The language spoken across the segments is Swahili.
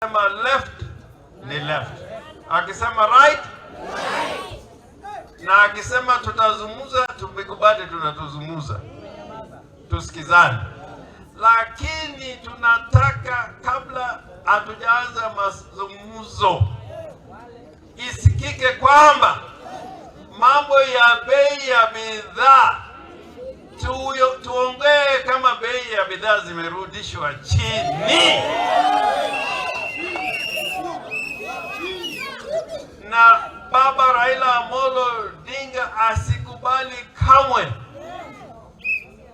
akisema left ni left, akisema right, na akisema tutazungumza, tumekubali tunatuzungumza, tusikizane. Lakini tunataka kabla hatujaanza mazungumzo isikike kwamba mambo ya bei ya bidhaa, tuongee kama bei ya bidhaa zimerudishwa chini, na Baba Raila Amolo Odinga asikubali kamwe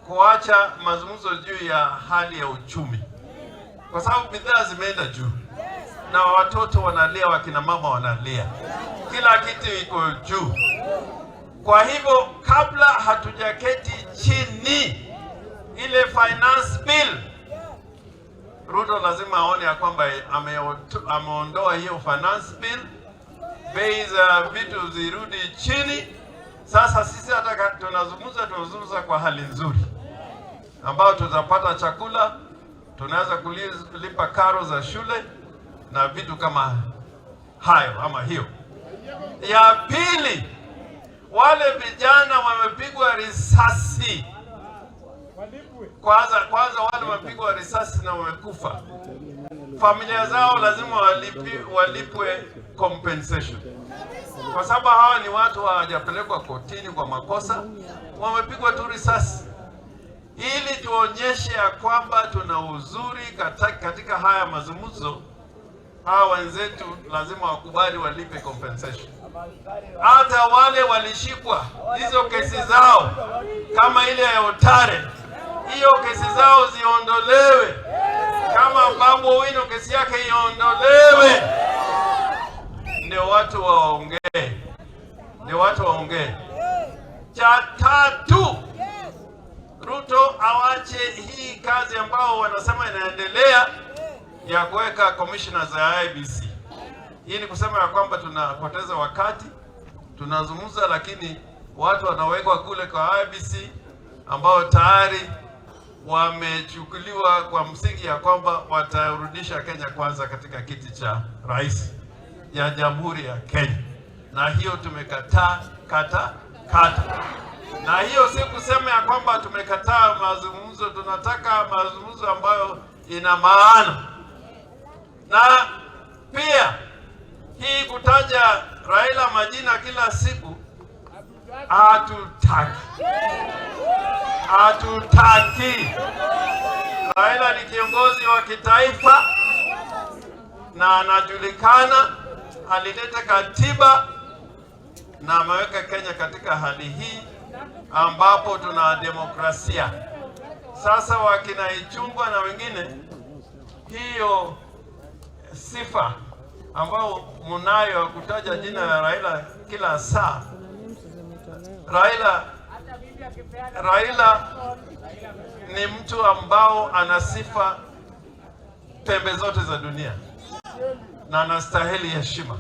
kuacha mazungumzo juu ya hali ya uchumi, kwa sababu bidhaa zimeenda juu na watoto wanalia, wakina mama wanalia, kila kitu iko juu. Kwa hivyo kabla hatujaketi chini, ile finance bill, Ruto lazima aone ya kwamba ameondoa hiyo finance bill, bei za vitu zirudi chini. Sasa sisi hata tunazungumza kwa hali nzuri, ambao tutapata chakula, tunaweza kulipa karo za shule na vitu kama hayo ama hiyo. Ya pili, wale vijana wamepigwa risasi, kwanza wale wamepigwa risasi na wamekufa, familia zao lazima walipwe compensation, kwa sababu hawa ni watu hawajapelekwa kotini kwa makosa, wamepigwa tu risasi, ili tuonyeshe ya kwamba tuna uzuri katika haya mazungumzo. Hawa wenzetu lazima wakubali walipe compensation. Hata wale walishikwa, hizo kesi zao kama ile ya Otare, hiyo kesi zao ziondolewe. Kama Babu Owino kesi yake iondolewe, ndio watu waongee. Cha tatu, Ruto awache hii kazi ambao wanasema inaendelea ya kuweka commissioners ya IEBC. Hii ni kusema ya kwamba tunapoteza wakati, tunazungumza, lakini watu wanawekwa kule kwa IEBC ambao tayari wamechukuliwa kwa msingi ya kwamba watarudisha Kenya kwanza katika kiti cha rais ya Jamhuri ya Kenya, na hiyo tumekataa kata. Na hiyo si kusema ya kwamba tumekataa mazungumzo, tunataka mazungumzo ambayo ina maana. Na pia hii kutaja Raila majina kila siku hatutaki. Raila ni kiongozi wa kitaifa na anajulikana, alileta katiba na ameweka Kenya katika hali hii ambapo tuna demokrasia. Sasa wakina Ichungwah na wengine, hiyo sifa ambao mnayo kutaja jina la Raila kila saa. Raila ni mtu ambao ana sifa pembe zote za dunia na anastahili heshima.